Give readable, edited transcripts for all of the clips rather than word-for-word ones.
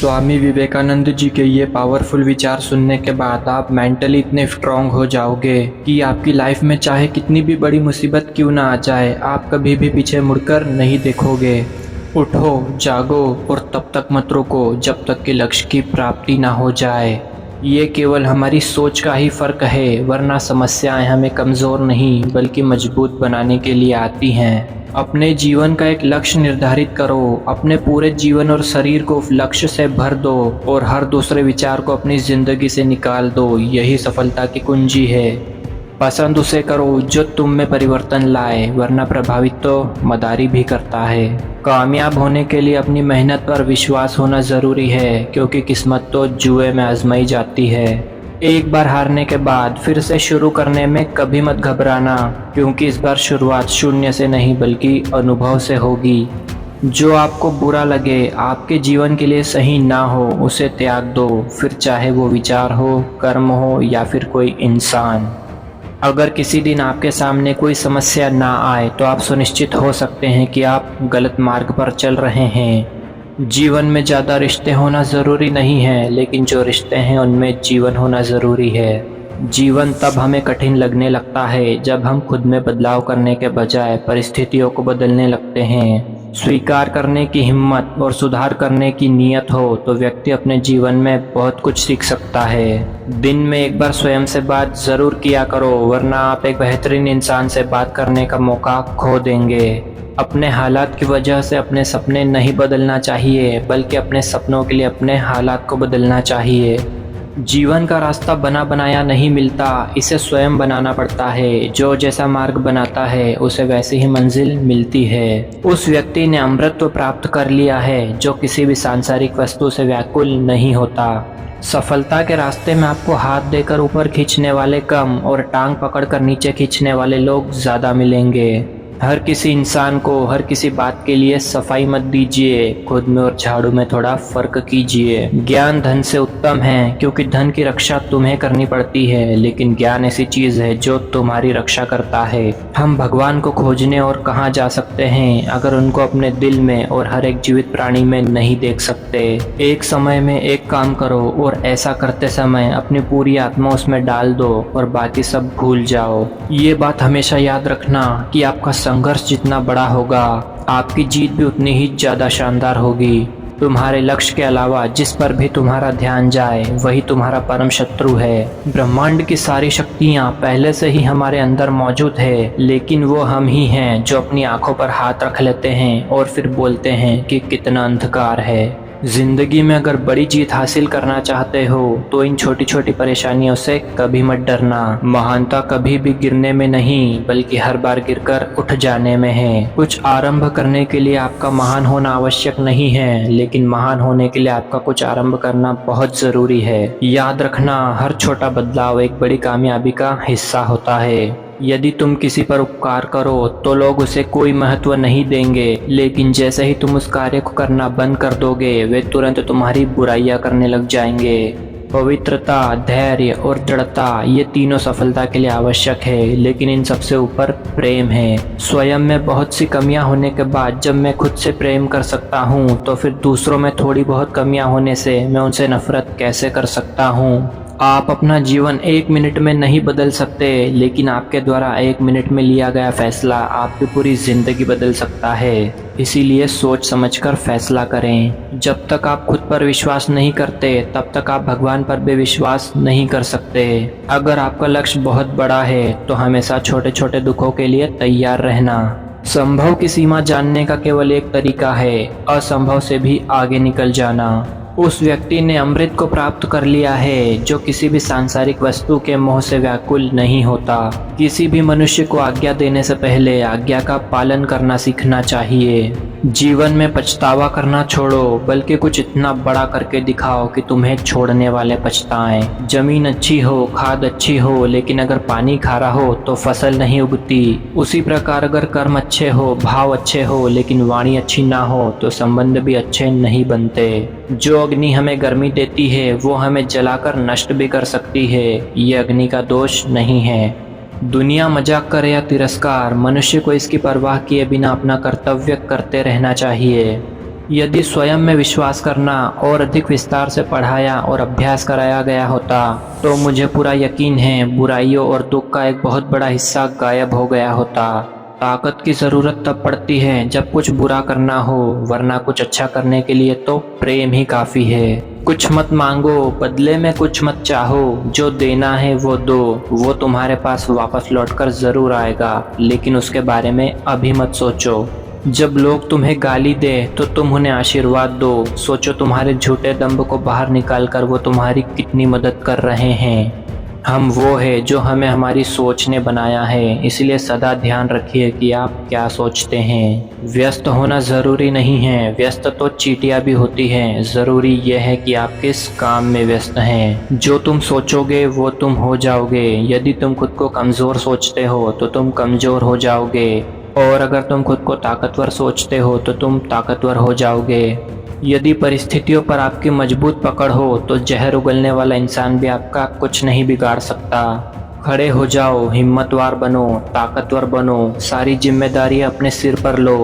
स्वामी विवेकानंद जी के ये पावरफुल विचार सुनने के बाद आप मेंटली इतने स्ट्रांग हो जाओगे कि आपकी लाइफ में चाहे कितनी भी बड़ी मुसीबत क्यों ना आ जाए, आप कभी भी पीछे मुड़कर नहीं देखोगे। उठो, जागो और तब तक मत रुको जब तक कि लक्ष्य की प्राप्ति ना हो जाए। ये केवल हमारी सोच का ही फ़र्क है, वरना समस्याएं हमें कमज़ोर नहीं बल्कि मजबूत बनाने के लिए आती हैं। अपने जीवन का एक लक्ष्य निर्धारित करो, अपने पूरे जीवन और शरीर को उस लक्ष्य से भर दो और हर दूसरे विचार को अपनी ज़िंदगी से निकाल दो। यही सफलता की कुंजी है। पसंद उसे करो जो तुम में परिवर्तन लाए, वरना प्रभावित तो मदारी भी करता है। कामयाब होने के लिए अपनी मेहनत पर विश्वास होना ज़रूरी है, क्योंकि किस्मत तो जुए में आजमाई जाती है। एक बार हारने के बाद फिर से शुरू करने में कभी मत घबराना, क्योंकि इस बार शुरुआत शून्य से नहीं बल्कि अनुभव से होगी। जो आपको बुरा लगे, आपके जीवन के लिए सही ना हो, उसे त्याग दो, फिर चाहे वो विचार हो, कर्म हो या फिर कोई इंसान। अगर किसी दिन आपके सामने कोई समस्या ना आए तो आप सुनिश्चित हो सकते हैं कि आप गलत मार्ग पर चल रहे हैं। जीवन में ज़्यादा रिश्ते होना ज़रूरी नहीं है, लेकिन जो रिश्ते हैं उनमें जीवन होना ज़रूरी है। जीवन तब हमें कठिन लगने लगता है जब हम खुद में बदलाव करने के बजाय परिस्थितियों को बदलने लगते हैं। स्वीकार करने की हिम्मत और सुधार करने की नीयत हो तो व्यक्ति अपने जीवन में बहुत कुछ सीख सकता है। दिन में एक बार स्वयं से बात ज़रूर किया करो, वरना आप एक बेहतरीन इंसान से बात करने का मौका खो देंगे। अपने हालात की वजह से अपने सपने नहीं बदलना चाहिए, बल्कि अपने सपनों के लिए अपने हालात को बदलना चाहिए। जीवन का रास्ता बना बनाया नहीं मिलता, इसे स्वयं बनाना पड़ता है। जो जैसा मार्ग बनाता है उसे वैसी ही मंजिल मिलती है। उस व्यक्ति ने अमृतत्व प्राप्त कर लिया है जो किसी भी सांसारिक वस्तु से व्याकुल नहीं होता। सफलता के रास्ते में आपको हाथ देकर ऊपर खींचने वाले कम और टांग पकड़कर नीचे खींचने वाले लोग ज़्यादा मिलेंगे। हर किसी इंसान को हर किसी बात के लिए सफाई मत दीजिए, खुद में और झाड़ू में थोड़ा फर्क कीजिए। ज्ञान धन से उत्तम है, क्योंकि धन की रक्षा तुम्हें करनी पड़ती है, लेकिन ज्ञान ऐसी चीज है जो तुम्हारी रक्षा करता है। हम भगवान को खोजने और कहाँ जा सकते हैं अगर उनको अपने दिल में और हर एक जीवित प्राणी में नहीं देख सकते। एक समय में एक काम करो और ऐसा करते समय अपनी पूरी आत्मा उसमें डाल दो और बाकी सब भूल जाओ। ये बात हमेशा याद रखना कि आपका संघर्ष जितना बड़ा होगा, आपकी जीत भी उतनी ही ज़्यादा शानदार होगी। तुम्हारे लक्ष्य के अलावा जिस पर भी तुम्हारा ध्यान जाए वही तुम्हारा परम शत्रु है। ब्रह्मांड की सारी शक्तियाँ पहले से ही हमारे अंदर मौजूद है, लेकिन वो हम ही हैं जो अपनी आंखों पर हाथ रख लेते हैं और फिर बोलते हैं कि कितना अंधकार है। जिंदगी में अगर बड़ी जीत हासिल करना चाहते हो तो इन छोटी छोटी परेशानियों से कभी मत डरना। महानता कभी भी गिरने में नहीं बल्कि हर बार गिरकर उठ जाने में है। कुछ आरंभ करने के लिए आपका महान होना आवश्यक नहीं है, लेकिन महान होने के लिए आपका कुछ आरंभ करना बहुत जरूरी है। याद रखना, हर छोटा बदलाव एक बड़ी कामयाबी का हिस्सा होता है। यदि तुम किसी पर उपकार करो तो लोग उसे कोई महत्व नहीं देंगे, लेकिन जैसे ही तुम उस कार्य को करना बंद कर दोगे वे तुरंत तुम्हारी बुराइयां करने लग जाएंगे। पवित्रता, धैर्य और दृढ़ता, ये तीनों सफलता के लिए आवश्यक है, लेकिन इन सबसे ऊपर प्रेम है। स्वयं में बहुत सी कमियां होने के बाद जब मैं खुद से प्रेम कर सकता हूँ तो फिर दूसरों में थोड़ी बहुत कमियां होने से मैं उनसे नफरत कैसे कर सकता हूँ। आप अपना जीवन 1 मिनट में नहीं बदल सकते, लेकिन आपके द्वारा 1 मिनट में लिया गया फैसला आपकी पूरी जिंदगी बदल सकता है। इसीलिए सोच समझकर फैसला करें। जब तक आप खुद पर विश्वास नहीं करते तब तक आप भगवान पर भी विश्वास नहीं कर सकते। अगर आपका लक्ष्य बहुत बड़ा है तो हमेशा छोटे छोटे दुखों के लिए तैयार रहना। संभव की सीमा जानने का केवल एक तरीका है, असंभव से भी आगे निकल जाना। उस व्यक्ति ने अमृत को प्राप्त कर लिया है जो किसी भी सांसारिक वस्तु के मोह से व्याकुल नहीं होता। किसी भी मनुष्य को आज्ञा देने से पहले आज्ञा का पालन करना सीखना चाहिए। जीवन में पछतावा करना छोड़ो, बल्कि कुछ इतना बड़ा करके दिखाओ कि तुम्हें छोड़ने वाले पछताएं। जमीन अच्छी हो, खाद अच्छी हो, लेकिन अगर पानी खारा हो तो फसल नहीं उगती। उसी प्रकार अगर कर्म अच्छे हो, भाव अच्छे हो, लेकिन वाणी अच्छी ना हो तो संबंध भी अच्छे नहीं बनते। जो अग्नि हमें गर्मी देती है वो हमें जलाकर नष्ट भी कर सकती है। ये अग्नि का दोष नहीं है। दुनिया मजाक करे या तिरस्कार, मनुष्य को इसकी परवाह किए बिना अपना कर्तव्य करते रहना चाहिए। यदि स्वयं में विश्वास करना और अधिक विस्तार से पढ़ाया और अभ्यास कराया गया होता तो मुझे पूरा यकीन है बुराइयों और दुख का एक बहुत बड़ा हिस्सा गायब हो गया होता। ताकत की ज़रूरत तब पड़ती है जब कुछ बुरा करना हो, वरना कुछ अच्छा करने के लिए तो प्रेम ही काफ़ी है। कुछ मत मांगो, बदले में कुछ मत चाहो, जो देना है वो दो, वो तुम्हारे पास वापस लौटकर ज़रूर आएगा, लेकिन उसके बारे में अभी मत सोचो। जब लोग तुम्हें गाली दे तो तुम उन्हें आशीर्वाद दो, सोचो तुम्हारे झूठे दंभ को बाहर निकालकर वो तुम्हारी कितनी मदद कर रहे हैं। हम वो है जो हमें हमारी सोच ने बनाया है, इसलिए सदा ध्यान रखिए कि आप क्या सोचते हैं। व्यस्त होना ज़रूरी नहीं है, व्यस्त तो चींटियां भी होती हैं, ज़रूरी यह है कि आप किस काम में व्यस्त हैं। जो तुम सोचोगे वो तुम हो जाओगे। यदि तुम खुद को कमज़ोर सोचते हो तो तुम कमज़ोर हो जाओगे, और अगर तुम खुद को ताकतवर सोचते हो तो तुम ताकतवर हो जाओगे। यदि परिस्थितियों पर आपकी मजबूत पकड़ हो तो जहर उगलने वाला इंसान भी आपका कुछ नहीं बिगाड़ सकता। खड़े हो जाओ, हिम्मतवार बनो, ताकतवर बनो, सारी जिम्मेदारी अपने सिर पर लो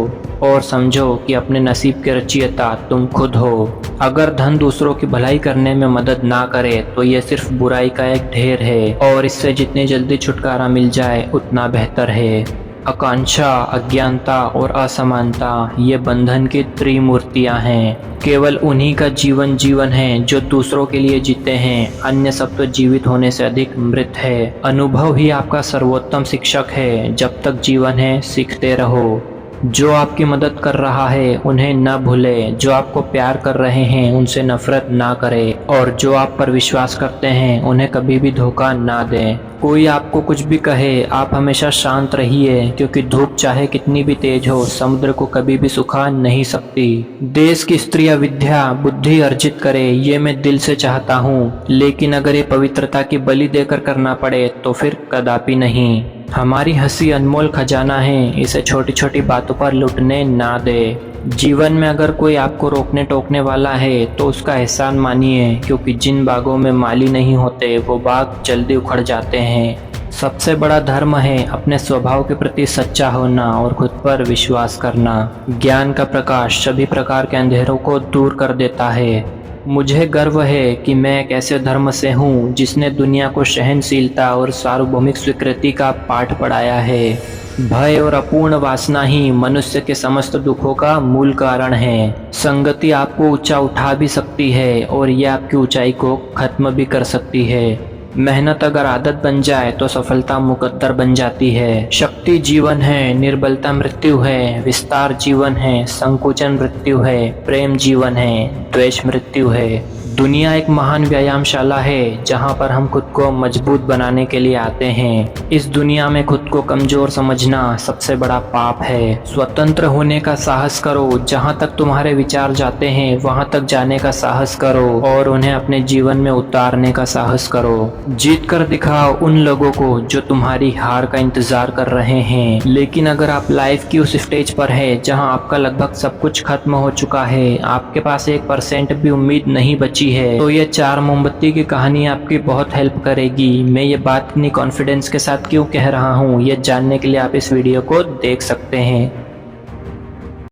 और समझो कि अपने नसीब के रचयिता तुम खुद हो। अगर धन दूसरों की भलाई करने में मदद ना करे तो यह सिर्फ बुराई का एक ढेर है, और इससे जितनी जल्दी छुटकारा मिल जाए उतना बेहतर है। आकांक्षा, अज्ञानता और असमानता ये बंधन की त्रिमूर्तियां हैं। केवल उन्हीं का जीवन जीवन है जो दूसरों के लिए जीते हैं, अन्य सब तो जीवित होने से अधिक मृत है। अनुभव ही आपका सर्वोत्तम शिक्षक है। जब तक जीवन है सीखते रहो। जो आपकी मदद कर रहा है उन्हें न भूले, जो आपको प्यार कर रहे हैं उनसे नफरत ना करें, और जो आप पर विश्वास करते हैं उन्हें कभी भी धोखा ना दें। कोई आपको कुछ भी कहे, आप हमेशा शांत रहिए, क्योंकि धूप चाहे कितनी भी तेज हो समुद्र को कभी भी सुखा नहीं सकती। देश की स्त्रियां विद्या बुद्धि अर्जित करे, ये मैं दिल से चाहता हूँ, लेकिन अगर ये पवित्रता की बलि देकर करना पड़े तो फिर कदापि नहीं। हमारी हंसी अनमोल खजाना है, इसे छोटी छोटी बातों पर लुटने ना दे। जीवन में अगर कोई आपको रोकने टोकने वाला है तो उसका एहसान मानिए, क्योंकि जिन बागों में माली नहीं होते वो बाग जल्दी उखड़ जाते हैं। सबसे बड़ा धर्म है अपने स्वभाव के प्रति सच्चा होना और खुद पर विश्वास करना। ज्ञान का प्रकाश सभी प्रकार के अंधेरों को दूर कर देता है। मुझे गर्व है कि मैं एक ऐसे धर्म से हूँ जिसने दुनिया को सहनशीलता और सार्वभौमिक स्वीकृति का पाठ पढ़ाया है। भय और अपूर्ण वासना ही मनुष्य के समस्त दुखों का मूल कारण है। संगति आपको ऊंचा उठा भी सकती है और यह आपकी ऊंचाई को खत्म भी कर सकती है। मेहनत अगर आदत बन जाए तो सफलता मुकद्दर बन जाती है। शक्ति जीवन है, निर्बलता मृत्यु है, विस्तार जीवन है, संकुचन मृत्यु है, प्रेम जीवन है, द्वेष मृत्यु है। दुनिया एक महान व्यायामशाला है जहाँ पर हम खुद को मजबूत बनाने के लिए आते हैं। इस दुनिया में खुद को कमजोर समझना सबसे बड़ा पाप है। स्वतंत्र होने का साहस करो, जहाँ तक तुम्हारे विचार जाते हैं वहाँ तक जाने का साहस करो और उन्हें अपने जीवन में उतारने का साहस करो। जीत कर दिखाओ उन लोगों को जो तुम्हारी हार का इंतजार कर रहे हैं। लेकिन अगर आप लाइफ की उस स्टेज पर है जहाँ आपका लगभग सब कुछ खत्म हो चुका है, आपके पास 1% भी उम्मीद नहीं बची है, तो ये 4 मोमबत्ती की कहानी आपकी बहुत हेल्प करेगी। मैं ये बात इतनी कॉन्फिडेंस के साथ क्यों कह रहा हूँ, ये जानने के लिए आप इस वीडियो को देख सकते हैं।